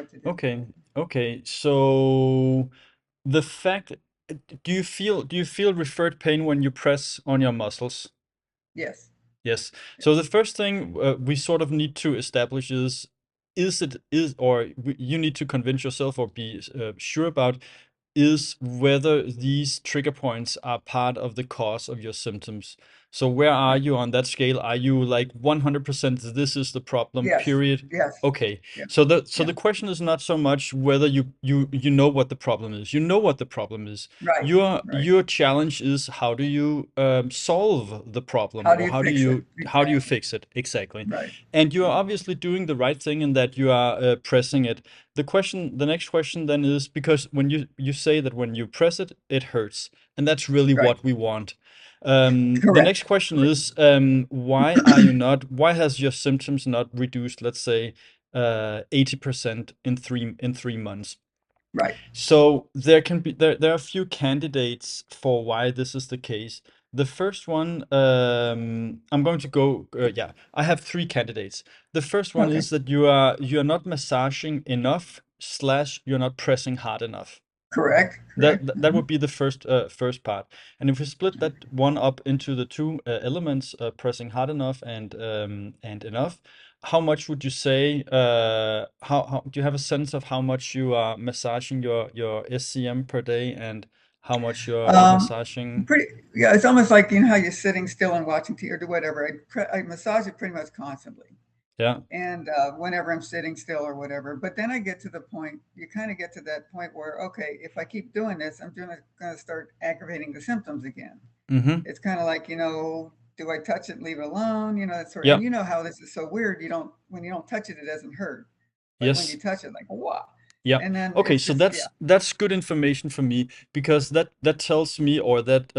what to do. Okay. Okay. So the fact, do you feel referred pain when you press on your muscles? Yes. Yes. So Yes. the first thing we sort of need to establish is it is or you need to convince yourself or be sure about is whether these trigger points are part of the cause of your symptoms. So where are Right. you on that scale? Are you like 100% this is the problem, Yes. period? Yes. Okay. Yeah. So the Yeah. question is not so much whether you know what the problem is. You know what the problem is. Right. Right. Your challenge is how do you solve the problem How do or you fix it? how do you Exactly. fix it exactly? Right. And you are Right. obviously doing the right thing in that you are pressing it. The next question then is because when you say that when you press it, it hurts, and that's really Right. what we want. The Correct. next question Correct. is why has your symptoms not reduced, let's say, 80% in 3 months? Right. So there are a few candidates for why this is the case. The first one, I'm going to go. Yeah, I have three candidates. The first one Okay. is that you are not massaging enough slash you're not pressing hard enough. Correct. That Correct. that would be the first part. And if we split that one up into the two elements, pressing hard enough and enough, how much would you say? How do you have a sense of how much you are massaging your SCM per day and how much you're Um, massaging? pretty. Yeah. It's almost like how you're sitting still and watching TV or do whatever. I massage it pretty much constantly, Yeah. and whenever I'm sitting still or whatever. But then I get to the point. You kind of get to that point where okay, if I keep doing this, I'm going to start aggravating the symptoms again. Mm-hmm. It's kind of like, do I touch it and leave it alone? That sort. Yeah. And you know how this is so weird. When you don't touch it, it doesn't hurt. But when you Yes. touch it, like wow. Yeah. And then Okay, it's so just yeah. that's good information for me because that tells me or that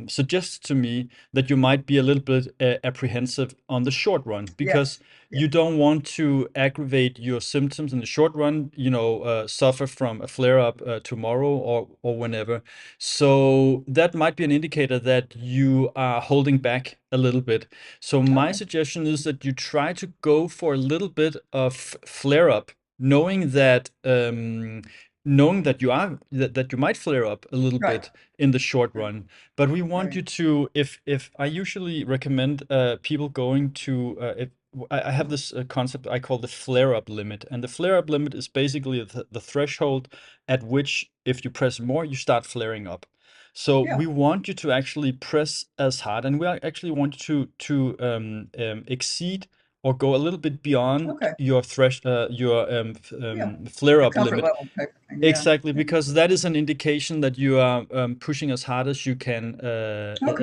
suggests to me that you might be a little bit apprehensive on the short run because Yes. you Yes. don't want to aggravate your symptoms in the short run, suffer from a flare up tomorrow or whenever. So that might be an indicator that you are holding back a little bit. So my Okay. suggestion is that you try to go for a little bit of flare up knowing that that you might flare up a little Right. bit in the short Right. run, but we want Right. you to if I usually recommend people going to if I have this concept I call the flare up limit, and the flare up limit is basically the threshold at which if you press more you start flaring up. So Yeah. we want you to actually press as hard, and we actually want you to exceed or go a little bit beyond Okay. your Yeah. flare The up comfort limit. level type of thing. Yeah. Exactly, Yeah. because that is an indication that you are pushing as hard as Okay.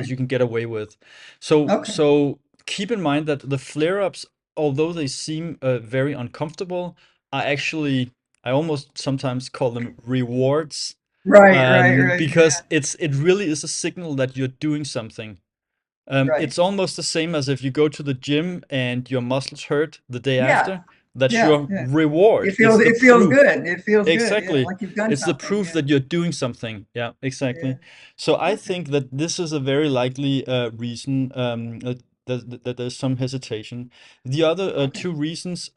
you can get away with. So Okay. so keep in mind that the flare ups, although they seem very uncomfortable, are actually, I almost sometimes call them rewards, Right. Right. Right. because it really is a signal that you're doing something. Right. It's almost the same as if you go to the gym and your muscles hurt the day Yeah. after. That's Yeah. your Yeah. reward. It It's feels. the It feels proof. good. It feels good. Yeah. Exactly. Like you've done It's the something. proof Yeah. that you're doing something. Yeah, Yeah. exactly. So I Okay. think that this is a very likely reason that there's some hesitation. The other Okay. two reasons,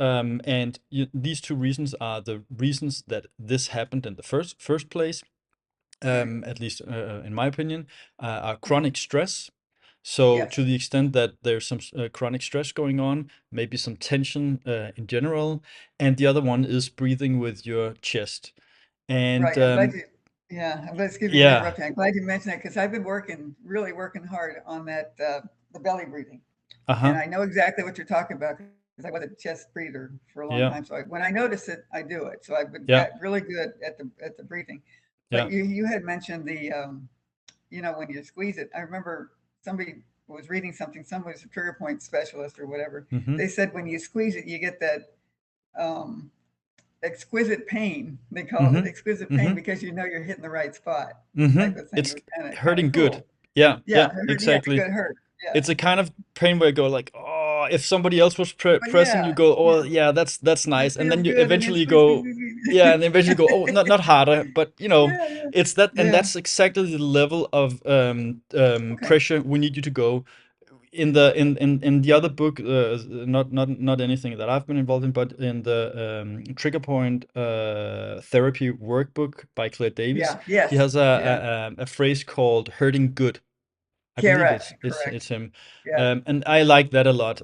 these two reasons are the reasons that this happened in the first place, Right. at least in my opinion, are chronic stress. So to Yes. the extent that there's some chronic stress going on, maybe some tension in general, and the other one is breathing with your chest. And Right. I'm glad you. Yeah. Excuse me to yeah, interrupt you. I'm glad you mentioned that because I've been really working hard on that, the belly breathing, and uh-huh, I know exactly what you're talking about because I was a chest breather for a long yeah, time. So when I notice it, I do it. So I've been yeah, got really good at the breathing. yeah. But you had mentioned when you squeeze it. I remember somebody was reading something. Somebody was a trigger point specialist or whatever. Mm-hmm, They said when you squeeze it, you get that um, exquisite pain. They called mm-hmm, it exquisite pain mm-hmm, because you know you're hitting the right spot, mm-hmm. type of thing. It It's was kind of hurting good. cool. Yeah, Yeah, yeah, it hurt. Yeah, exactly. good hurt. Yeah, It's a kind of pain where you go like, oh, if somebody else was but pressing, you yeah, go, yeah, oh yeah, that's it nice, and feels then you good, and then eventually squeeze, squeeze, go, squeeze, yeah, squeeze. and then eventually go, oh, not harder, but Yeah, yeah, it's that, and yeah. that's exactly the level of Okay. pressure we need you to go. in the other book, not anything that I've been involved in, but in the trigger point therapy workbook by Claire Davies, Yeah. he Yes. has Yeah. a phrase called "hurting good." I believe Correct. it's Correct. him, Yeah. and I like that a lot,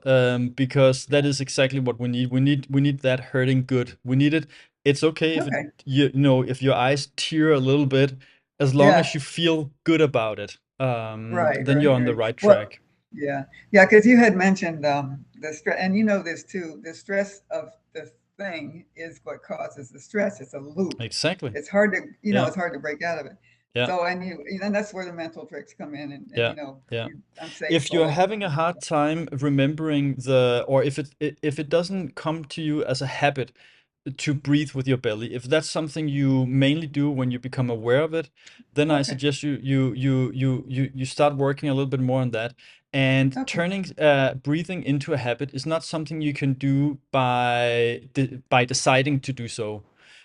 because that is exactly what we need. We need that hurting good. We need it. It's okay if it, Okay. you know, if your eyes tear a little bit, as long Yeah. as you feel good about it, Right. then Right. you're on the Right. right Well, track. yeah. Yeah. Because you had mentioned the stress, and you know this too. The stress of the thing is what causes the stress. It's a loop. Exactly. It's hard to, Yeah. it's hard to break out of it. Yeah. So, and that's where the mental tricks come in, and Yeah, yeah. I'm safe If all you're the having a time. hard time remembering or if it doesn't come to you as a habit to breathe with your belly, if that's something you mainly do when you become aware of it, then I Okay. suggest you start working a little bit more on that. And Okay. turning breathing into a habit is not something you can do by deciding to do so,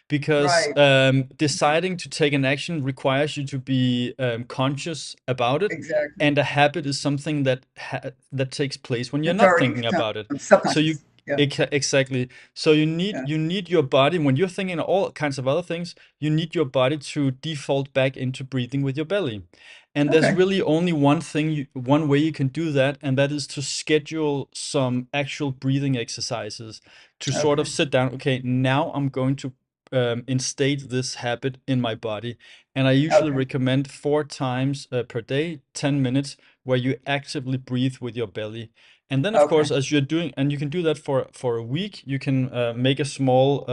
because Right. deciding to take an action requires you to be conscious about it, Exactly. and a habit is something that takes place when you're It's not already thinking about it. So you subconscious. Yeah. exactly. So you need Yeah. you need your body, when you're thinking all kinds of other things, you need your body to default back into breathing with your belly. And there's Okay. really only one way you can do that, and that is to schedule some actual breathing exercises to sort of Okay. sit down. Okay, now I'm going to instate this habit in my body. And I usually Okay. recommend 4 times per day, 10 minutes, where you actively breathe with your belly. And then, of Okay. course, as you're doing, and you can do that for a week, you can make a small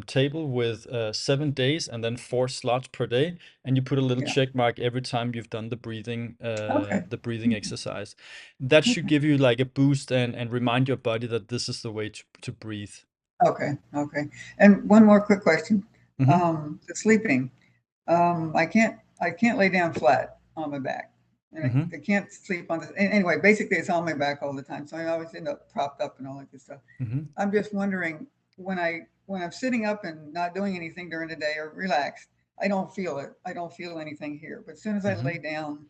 table with 7 days and then 4 slots per day, and you put a little Yeah. check mark every time you've done Okay. the breathing exercise. That should Okay. give you like a boost and remind your body that this is the way to breathe. Okay. Okay. And one more quick question. Hmm. The sleeping. I can't lay down flat on my back, and Hmm. I can't sleep on this. Anyway, basically, it's on my back all the time, so I always end up propped up and all that good stuff. Hmm. I'm just wondering, when I'm sitting up and not doing anything during the day or relaxed, I don't feel it. I don't feel anything here. But as soon as I Hmm. lay down,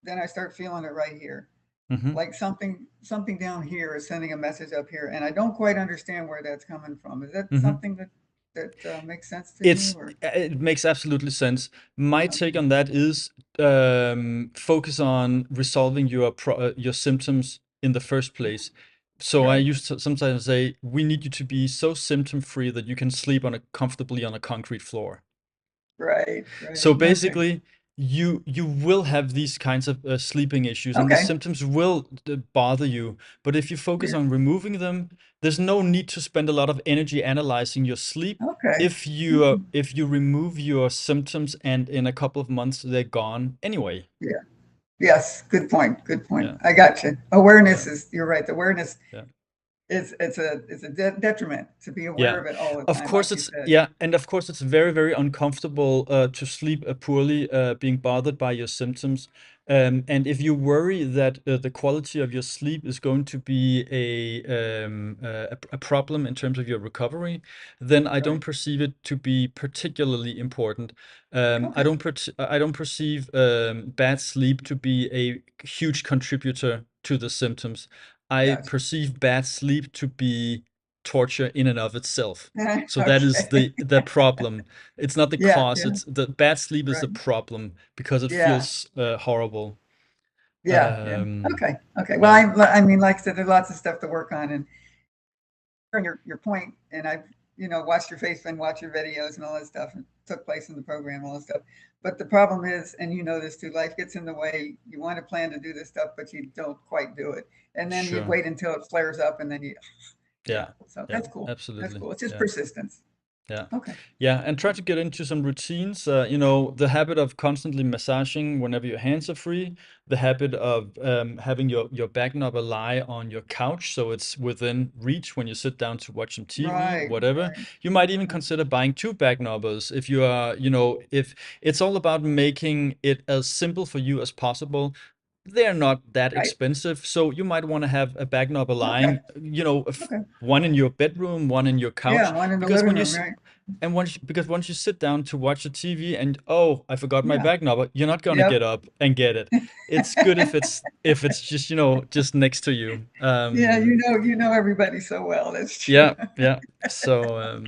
then I start feeling it right here. Hmm. Like something down here is sending a message up here, and I don't quite understand where that's coming from. Is that Hmm. something that makes sense to you, or It makes absolutely sense. My take okay? on that is focus on resolving your symptoms in the first place. So I Right, used to sometimes say we need you to be so symptom free that you can sleep comfortably on a concrete floor. right, right. So Okay, basically, you will have these kinds of sleeping issues, and the okay, symptoms will bother you. But if you focus yeah, on removing them, there's no need to spend a lot of energy analyzing your sleep. okay. If if you remove your symptoms, and in a couple of months they're gone anyway. Yeah. Yes. Good point. Good point. Yeah, I got you. yeah, Awareness is. You're right. The awareness yeah. is. It's a detriment to be aware Yeah, of it all the of time, course like you it's said. yeah, and of course it's very, very uncomfortable to sleep poorly, being bothered by your symptoms. And if you worry that the quality of your sleep is going to be a problem in terms of your recovery, then I don't Right. perceive it to be particularly important. Okay. I don't perceive bad sleep to be a huge contributor to the symptoms. I Gotcha. perceive bad sleep to be torture in and of itself. So that is Okay. the problem. It's not the Yeah. cause. Yeah. It's the bad sleep is the Right. problem because it Yeah. feels horrible. Yeah. Yeah. Um, Okay. Okay. Well, yeah, I mean, like I said, there's lots of stuff to work on, and your point, and I've watched your face and watched your videos and all that stuff, and took place in the program, all that stuff. But the problem is, and you know this too, life gets in the way. You want to plan to do this stuff, but you don't quite do it, and then you sure. wait until it flares up, and then yeah. Yeah, So yeah, that's cool. That's absolutely. cool. It's just Yeah. persistence. Yeah. Okay. Yeah, and try to get into some routines. The habit of constantly massaging whenever your hands are free, the habit of having your back knobber lie on your couch so it's within reach when you sit down to watch some TV, Right. whatever. Right. You might even consider buying two back knobbers if you are, if it's all about making it as simple for you as possible. They're not that Right. expensive, so you might want to have a back knobber Okay. lying, Okay. one in your bedroom, one in your Yeah. couch, One in the because living when you room. Right. And because once you sit down to watch the TV and, oh, I forgot my Yeah. bag number, you're not gonna Yep. get up and get it. It's good if it's just, just next to you. Yeah, you know everybody so well. That's true. Yeah, yeah. So